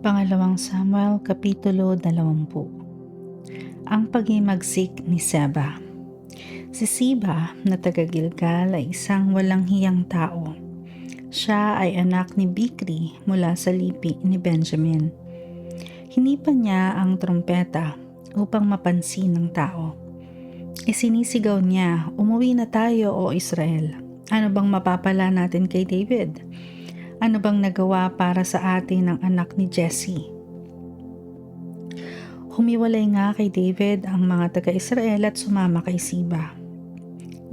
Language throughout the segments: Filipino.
Pangalawang Samuel, Kapitulo 20. Ang paghimagsik ni Seba. Si Siba na taga-Gilgal ay isang walang hiyang tao. Siya ay anak ni Bikri mula sa lipi ni Benjamin. Hinipan niya ang trompeta upang mapansin ng tao. Isinisigaw niya, "Umuwi na tayo, o Israel. Ano bang mapapala natin kay David? Ano bang nagawa para sa atin ng anak ni Jesse?" Humiwalay nga kay David ang mga taga-Israel at sumama kay Siba.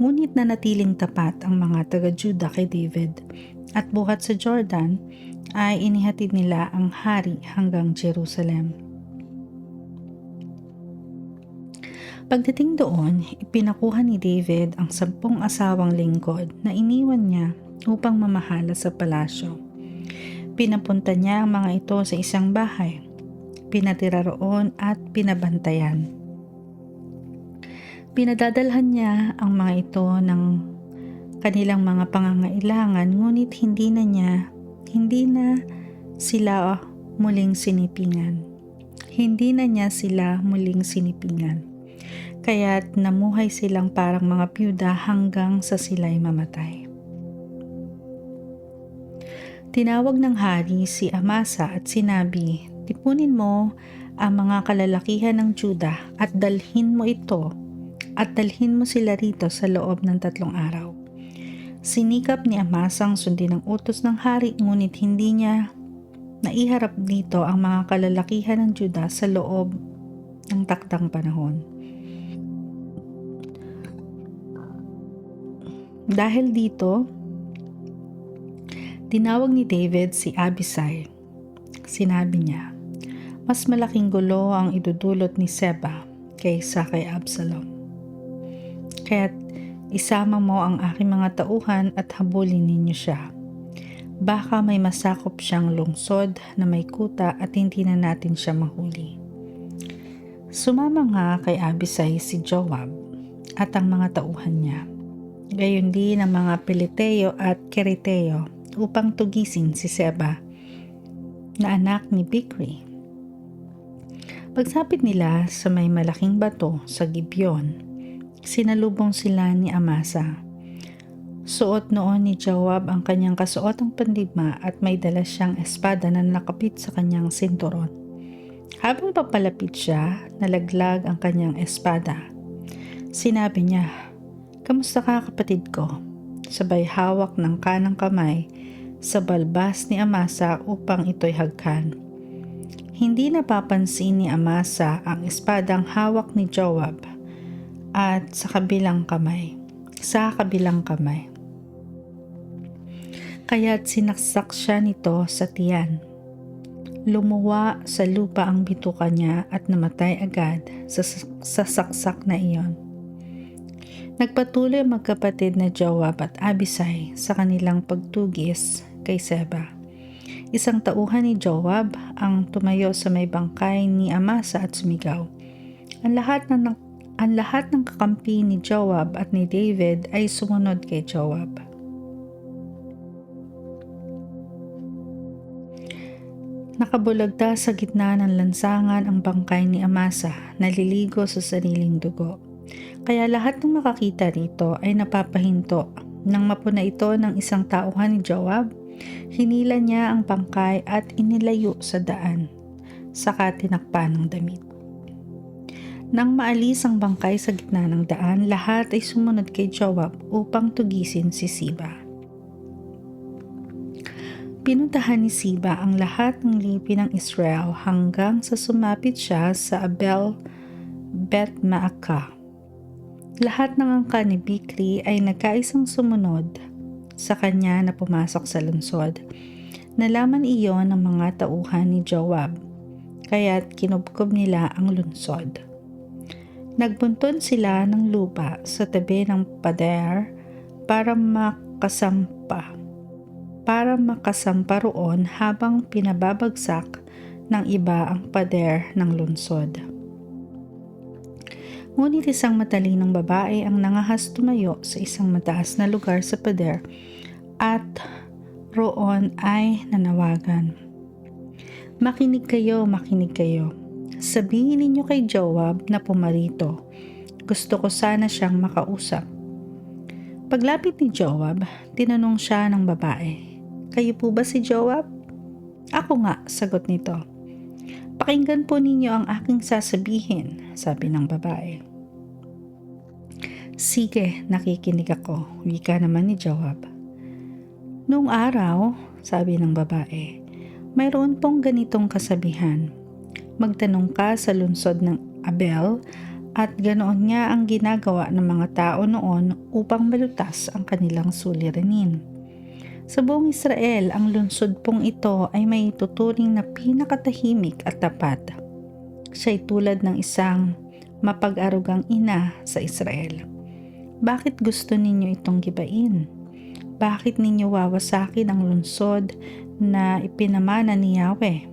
Ngunit nanatiling tapat ang mga taga-Juda kay David at buhat sa Jordan ay inihatid nila ang hari hanggang Jerusalem. Pagdating doon, ipinakuha ni David ang 10 asawang lingkod na iniwan niya upang mamahala sa palasyo. Pinapunta niya ang mga ito sa isang bahay, pinatira roon at pinabantayan. Pinadadalhan niya ang mga ito ng kanilang mga pangangailangan, ngunit hindi na sila muling sinipingan. Kaya't namuhay silang parang mga byuda hanggang sa sila'y mamatay. Tinawag ng hari si Amasa at sinabi, "Tipunin mo ang mga kalalakihan ng Juda at dalhin mo sila rito sa loob ng 3 araw." Sinikap ni Amasa ang sundin ang utos ng hari, ngunit hindi niya naiharap dito ang mga kalalakihan ng Juda sa loob ng takdang panahon. Dahil dito, tinawag ni David si Abisai. Sinabi niya, "Mas malaking gulo ang idudulot ni Seba kaysa kay Absalom. Kaya't isama mo ang aking mga tauhan at habulin ninyo siya. Baka may masakop siyang lungsod na may kuta at hindi na natin siya mahuli." Sumama nga kay Abisai si Joab at ang mga tauhan niya, gayon din ang mga Peliteo at Kereteo upang tugisin si Seba na anak ni Bikri. Pagsapit nila sa may malaking bato sa Gibeon, sinalubong sila ni Amasa. Suot noon ni Joab ang kanyang kasuotang pandigma at may dala siyang espada na nakapit sa kanyang sinturon. Habang papalapit siya, nalaglag ang kanyang espada. Sinabi niya, "Kamusta ka, kapatid ko?" Sabay hawak ng kanang kamay sa balbas ni Amasa upang ito'y hagkan. Hindi napapansin ni Amasa ang espadang hawak ni Joab at sa kabilang kamay. Kaya't sinaksak siya nito sa tiyan. Lumuwa sa lupa ang bituka niya at namatay agad sa saksak na iyon. Nagpatuloy ang magkapatid na Joab at Abisai sa kanilang pagtugis kay Seba. Isang tauhan ni Joab ang tumayo sa may bangkay ni Amasa at sumigaw. Ang lahat ng kakampi ni Joab at ni David ay sumunod kay Joab. Nakabulagta sa gitna ng lansangan ang bangkay ni Amasa, naliligo sa sariling dugo. Kaya lahat ng makakita rito ay napapahinto. Nang mapuna ito ng isang tauhan ni Joab, hinila niya ang bangkay at inilayo sa daan, saka tinakpan ng damit. Nang maalis ang bangkay sa gitna ng daan, lahat ay sumunod kay Joab upang tugisin si Siba. Pinuntahan ni Siba ang lahat ng lipi ng Israel hanggang sa sumapit siya sa Abel Bet-Maacah. Lahat ng angka ni Bikri ay nagkaisang sumunod sa kanya na pumasok sa lungsod. Nalaman iyon ng mga tauhan ni Joab, kaya't kinubkob nila ang lungsod. Nagbuntun sila ng lupa sa tabi ng pader para makasampa roon habang pinababagsak ng iba ang pader ng lungsod. Ngunit isang matalinong babae ang nangahas tumayo sa isang mataas na lugar sa pader at roon ay nanawagan. Makinig kayo, makinig kayo. Sabihin ninyo kay Joab na pumarito. Gusto ko sana siyang makausap. Paglapit ni Joab, tinanong siya ng babae, "Kayo po ba si Joab?" "Ako nga," sagot nito. "Pakinggan po ninyo ang aking sasabihin," sabi ng babae. "Sige, nakikinig ako," wika naman ni Joab. "Noong araw," sabi ng babae, "mayroon pong ganitong kasabihan. Magtanong ka sa lungsod ng Abel at ganoon nga ang ginagawa ng mga tao noon upang malutas ang kanilang suliranin. Sa buong Israel, ang lungsod pong ito ay may tuturing na pinakatahimik at tapat. Siya'y tulad ng isang mapag-arugang ina sa Israel. Bakit gusto ninyo itong gibain? Bakit ninyo wawasakin ang lungsod na ipinamana ni Yahweh?"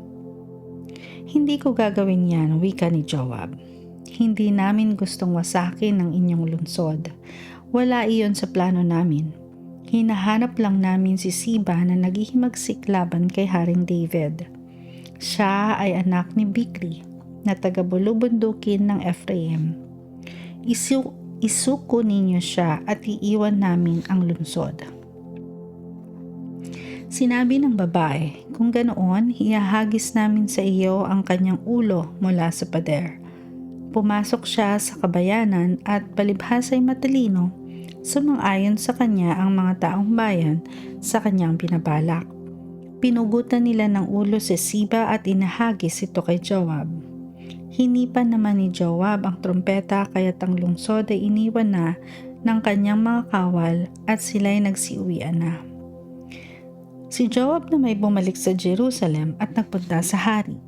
"Hindi ko gagawin yan," wika ni Joab. "Hindi namin gustong wasakin ang inyong lungsod. Wala iyon sa plano namin. Hinahanap lang namin si Siba na naghihimagsik laban kay Haring David. Siya ay anak ni Bikri na taga-bulubundukin ng Ephraim. Isuko ninyo siya at iiwan namin ang lungsod." Sinabi ng babae, "Kung ganoon, ihahagis namin sa iyo ang kanyang ulo mula sa pader." Pumasok siya sa kabayanan at palibhasa'y matalino, sumang-ayon sa kanya ang mga taong bayan sa kanyang pinabalak. Pinugutan nila ng ulo si Siba at inahagis ito kay Joab. Hinipan naman ni Joab ang trompeta kaya't ang lungsod ay iniwan na ng kanyang mga kawal at sila'y nagsiuwian na. Si Joab na may bumalik sa Jerusalem at nagpunta sa hari.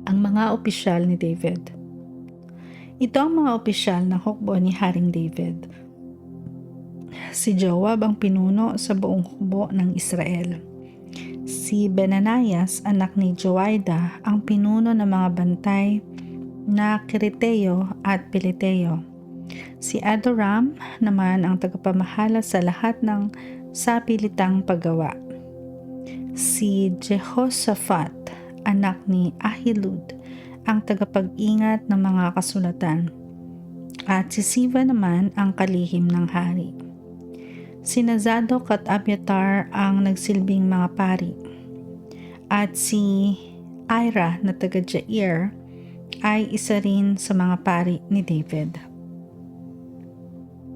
Ang mga opisyal ni David. Ito ang mga opisyal na hukbo ni Haring David. Si Joab ang pinuno sa buong hukbo ng Israel. Si Benanias, anak ni Joiada, ang pinuno ng mga bantay na Kereteo at Peleteo. Si Adoram naman ang tagapamahala sa lahat ng sapilitang paggawa. Si Jehoshaphat, anak ni Ahilud, ang tagapag-ingat ng mga kasulatan. At si Siva naman ang kalihim ng hari. Sina Zadok at Abiatar ang nagsilbing mga pari. At si Ira na taga Jair ay isa rin sa mga pari ni David.